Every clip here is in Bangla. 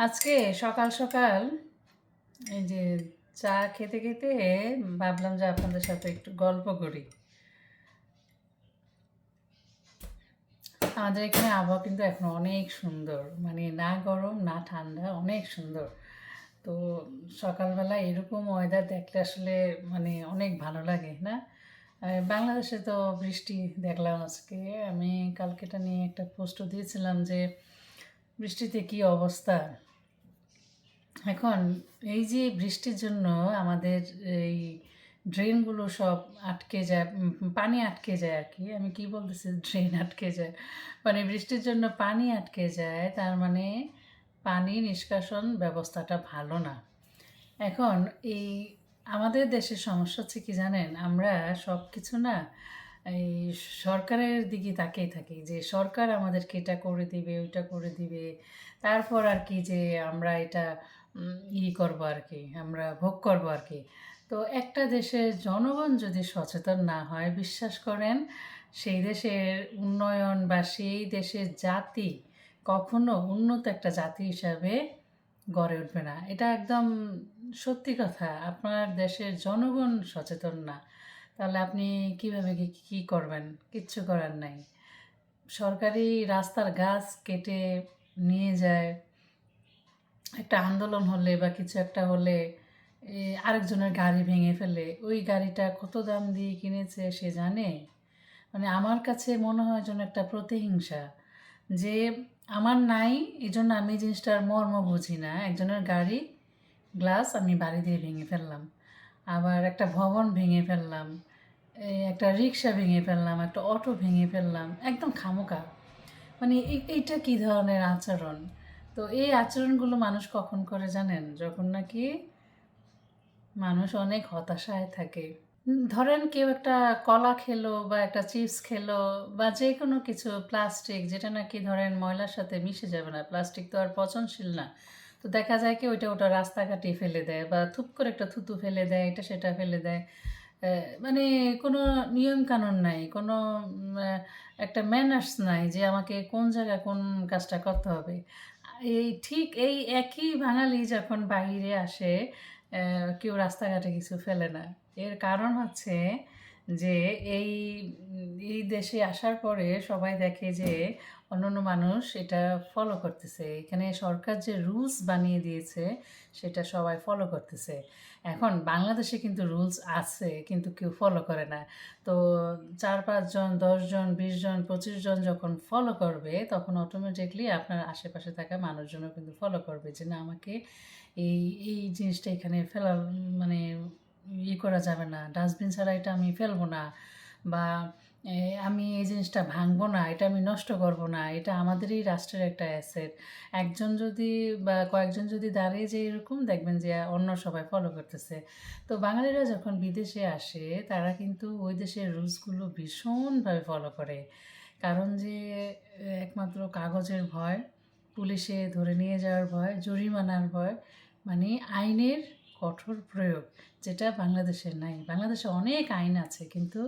আজকে সকাল সকাল এই যে চা খেতে খেতে ভাবলাম যে আপনাদের সাথে একটু গল্প করি। আমাদের এখানে আবহাওয়া কিন্তু এখন অনেক সুন্দর, মানে না গরম না ঠান্ডা, অনেক সুন্দর। তো সকালবেলা এরকম ওয়েদার দেখলে আসলে মানে অনেক ভালো লাগে না? বাংলাদেশে তো বৃষ্টি দেখলাম আজকে। আমি কালকেটা নিয়ে একটা পোস্টও দিয়েছিলাম যে বৃষ্টিতে কি অবস্থা। এখন এই যে বৃষ্টির জন্য আমাদের এই ড্রেনগুলো সব আটকে যায়, পানি আটকে যায় আর কি। আমি কি বলতেছি, ড্রেন আটকে যায়, মানে বৃষ্টির জন্য পানি আটকে যায়, তার মানে পানি নিষ্কাশন ব্যবস্থাটা ভালো না। এখন এই আমাদের দেশের সমস্যা হচ্ছে কি জানেন, আমরা সব কিছু না এই সরকারের দিকে তাকিয়ে থাকি যে সরকার আমাদেরকে এটা করে দিবে, ওইটা করে দিবে, তারপর আর কি যে আমরা এটা করবো আর কি, আমরা ভোগ করবো আর কি। তো একটা দেশের জনগণ যদি সচেতন না হয়, বিশ্বাস করেন সেই দেশের উন্নয়ন বা সেই দেশের জাতি কখনো উন্নত একটা জাতি হিসাবে গড়ে উঠবে না। এটা একদম সত্যি কথা। আপনার দেশের জনগণ সচেতন না, তাহলে আপনি কীভাবে কী করবেন? কিচ্ছু করার নাই। সরকারি রাস্তার গাছ কেটে নিয়ে যায়, একটা আন্দোলন হলে বা কিছু একটা হলে আরেকজনের গাড়ি ভেঙে ফেলে। ওই গাড়িটা কত দাম দিয়ে কিনেছে সে জানে? মানে আমার কাছে মনে হয় যেন একটা প্রতিহিংসা, যে আমার নাই এই জন্য আমি এই জিনিসটার মর্ম বুঝি না। একজনের গাড়ি গ্লাস আমি বাড়ি দিয়ে ভেঙে ফেললাম, আবার একটা ভবন ভেঙে ফেললাম, একটা রিক্সা ভেঙে ফেললাম, একটা অটো ভেঙে ফেললাম, একদম খামোকা। মানে এইটা কী ধরনের আচরণ? তো এই আচরণগুলো মানুষ কখন করে জানেন? যখন নাকি মানুষ অনেক হতাশায় থাকে। ধরেন কেউ একটা কলা খেলো বা একটা চিপস খেলো বা যে কোনো কিছু, প্লাস্টিক যেটা নাকি ধরেন ময়লার সাথে মিশে যাবে না, প্লাস্টিক তো আর পচনশীল না। তো দেখা যায় কি ওটা রাস্তাঘাটে ফেলে দেয় বা থুপ করে একটা থুতু ফেলে দেয়, এটা সেটা ফেলে দেয়। মানে কোনো নিয়ম কানুন নাই, কোনো একটা ম্যানার্স নাই যে আমাকে কোন জায়গায় কোন কাজটা করতে হবে। ঠিক এই একই বাঙালি যখন বাইরে আসে, কেউ রাস্তাঘাটে কিছু ফেলে না। এর কারণ হচ্ছে যে এই এই দেশে আসার পরে সবাই দেখে যে অন্যান্য মানুষ এটা ফলো করতেছে। এখানে সরকার যে রুলস বানিয়ে দিয়েছে সেটা সবাই ফলো করতেছে। এখন বাংলাদেশে কিন্তু রুলস আছে কিন্তু কেউ ফলো করে না। তো ৪-৫ জন, ১০ জন, ২০ জন, ২৫ জন যখন ফলো করবে তখন অটোমেটিকলি আপনার আশেপাশে থাকা মানুষজনও কিন্তু ফলো করবে যে না, আমাকে এই এই জিনিসটা এখানে ফেলা, মানে করা যাবে না, ডাস্টবিন ছাড়া এটা আমি ফেলবো না, বা আমি এই জিনিসটা ভাঙবো না, এটা আমি নষ্ট করবো না, এটা আমাদেরই রাষ্ট্রের একটা অ্যাসেট। একজন যদি বা কয়েকজন যদি দাঁড়িয়ে যায় এরকম, দেখবেন যে অন্য সবাই ফলো করতেছে। তো বাঙালিরা যখন বিদেশে আসে তারা কিন্তু ওই দেশের রুলসগুলো ভীষণভাবে ফলো করে। কারণ যে একমাত্র কাগজের ভয়, পুলিশে ধরে নিয়ে যাওয়ার ভয়, জরিমানার ভয়, মানে আইনের কঠোর প্রয়োগ, যেটা বাংলাদেশে নাই। বাংলাদেশে অনেক আইন আছে কিন্তু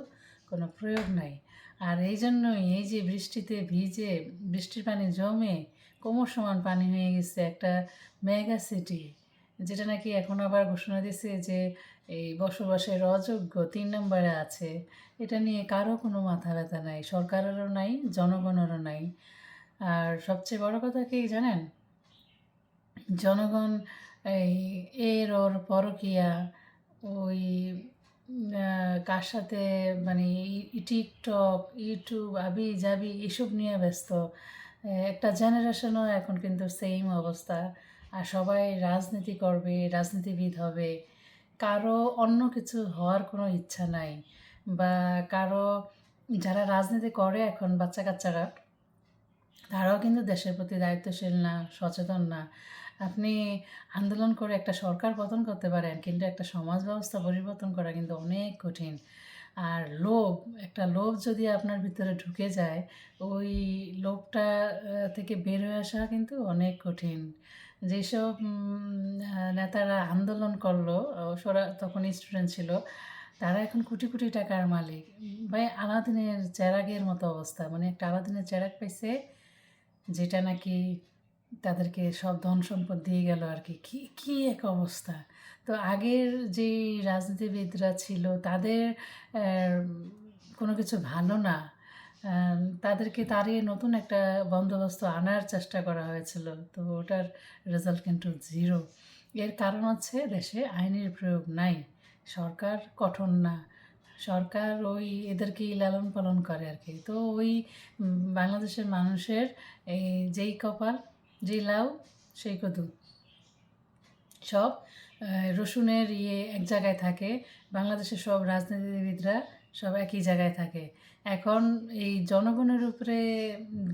কোনো প্রয়োগ নাই। আর এই জন্যই এই যে বৃষ্টিতে ভিজে, বৃষ্টির পানি জমে কোমর সমান পানি হয়ে গেছে একটা মেগা সিটি, যেটা নাকি এখন আবার ঘোষণা দিয়েছে যে এই বসবাসের অযোগ্য ৩ নম্বরে আছে। এটা নিয়ে কারো কোনো মাথা ব্যথা নাই, সরকারেরও নাই, জনগণেরও নাই। আর সবচেয়ে বড় কথা কি জানেন? জনগণ এই ওর পরকীয়া, ওই কার সাথে, মানে টিকটক, ইউটিউব, আবি যাবি এসব নিয়ে ব্যস্ত। একটা জেনারেশনও এখন কিন্তু সেম অবস্থা। আর সবাই রাজনীতি করবে, রাজনীতিবিদ হবে। কারো অন্য কিছু হওয়ার কোনো ইচ্ছা নাই, বা কারো, যারা রাজনীতি করে এখন বাচ্চা কাচ্চারা, তারাও কিন্তু দেশের প্রতি দায়িত্বশীল না, সচেতন না। আপনি আন্দোলন করে একটা সরকার পতন করতে পারেন, কিন্তু একটা সমাজ ব্যবস্থা পরিবর্তন করা কিন্তু অনেক কঠিন। আর লোভ, একটা লোভ যদি আপনার ভিতরে ঢুকে যায়, ওই লোভটা থেকে বের হয়ে আসা কিন্তু অনেক কঠিন। যেসব নেতারা আন্দোলন করলো, ওরা তখন স্টুডেন্ট ছিল, তারা এখন কোটি কোটি টাকার মালিক। ভাই, আলাদিনের চেরাগের মতো অবস্থা, মানে একটা আলাদিনের চেরাগ পাইছে যেটা নাকি তাদেরকে সব ধন সম্পদ দিয়ে গেল আর কি। কী কী এক অবস্থা! তো আগের যেই রাজনীতিবিদরা ছিল তাদের কোনো কিছু ভালো না। তাদেরকে তাড়িয়ে নতুন একটা বন্দোবস্ত আনার চেষ্টা করা হয়েছিল। তো ওটার রেজাল্ট কিন্তু 0। এর কারণ হচ্ছে দেশে আইনের প্রয়োগ নাই। সরকার কঠোর না। সরকার ওই এদেরকেই লালন পালন করে আর কি। তো ওই বাংলাদেশের মানুষের এই যেই কপাল, যেই লাউ সেই কদু। সব রসুনের এক জায়গায় থাকে। বাংলাদেশের সব রাজনীতিবিদরা সব একই জায়গায় থাকে। এখন এই জনগণের উপরে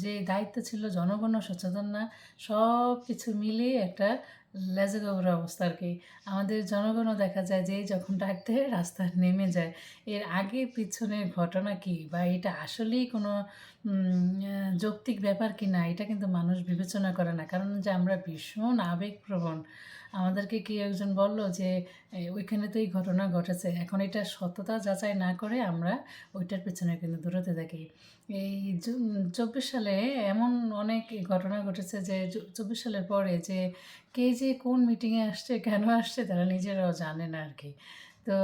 যে দায়িত্ব ছিল, জনগণও সচেতন না। সব কিছু মিলিয়ে একটা লেজে-গোবরা অবস্থা আর কি। আমাদের জনগণও দেখা যায় যে যখন ডাক দেয় রাস্তায় নেমে যায়। এর আগে পিছনের ঘটনা কী বা এটা আসলেই কোনো যৌক্তিক ব্যাপার কি না, এটা কিন্তু মানুষ বিবেচনা করে না। কারণ যে আমরা ভীষণ আবেগপ্রবণ। আমাদেরকে কেউ একজন বলল যে ওইখানে তো এই ঘটনা ঘটেছে। এখন এটা সত্যতা যাচাই না করে আমরা ওইটার পেছনে কিন্তু দৌড়াতে থাকি। এই ২৪ সালে এমন অনেক ঘটনা ঘটেছে যে ২৪ সালের পরে যে কে যে কোন মিটিংয়ে আসছে, কেন আসছে তারা নিজেরাও জানে না আর কি। তো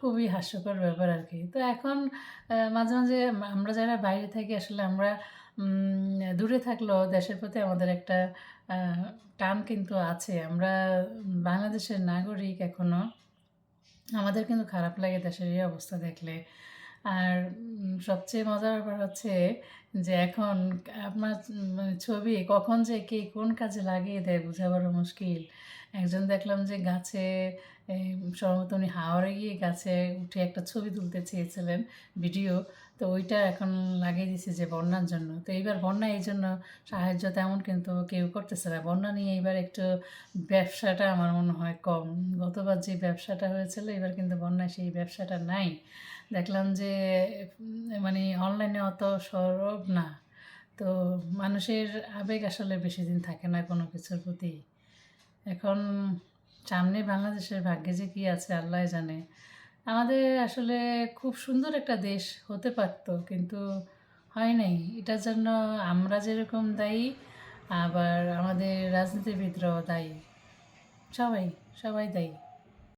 খুবই হাস্যকর ব্যাপার আর কি। তো এখন মাঝে, মাঝে আমরা যারা বাইরে থাকি আসলে আমরা দূরে থাকলেও দেশের প্রতি আমাদের একটা আ টান কিন্তু আছে। আমরা বাংলাদেশের নাগরিক এখনো। আমাদের কিন্তু খারাপ লাগে দেশের এই অবস্থা দেখলে। আর সবচেয়ে মজার ব্যাপার হচ্ছে যে এখন আপনার মানে ছবি কখন যে কে কোন কাজে লাগিয়ে দেয় বোঝা বড় মুশকিল। একজন দেখলাম যে গাছে এই সম্ভবত উনি হাওরে গিয়ে গাছে উঠে একটা ছবি তুলতে চেয়েছিলেন, ভিডিও। তো ওইটা এখন লাগিয়ে দিয়েছে যে বন্যার জন্য। তো এইবার বন্যা এইজন্য সাহায্য তেমন কিন্তু কেউ করতেছে না। বন্যা নিয়ে এইবার একটু ব্যবসাটা আমার মনে হয় কম। গতবার যে ব্যবসাটা হয়েছিল এবার কিন্তু বন্যায় সেই ব্যবসাটা নাই। দেখলাম যে মানে অনলাইনে অত সরব না। তো মানুষের আবেগ আসলে বেশিদিন থাকে না কোনো কিছুর প্রতি। এখন সামনে বাংলাদেশের ভাগ্যে যে কী আছে আল্লাহই জানে। আমাদের আসলে খুব সুন্দর একটা দেশ হতে পারত, কিন্তু হয় নাই। এটার জন্য আমরা যেরকম দায়ী, আবার আমাদের রাজনীতিবিদরাও দায়ী। সবাই, সবাই দায়ী।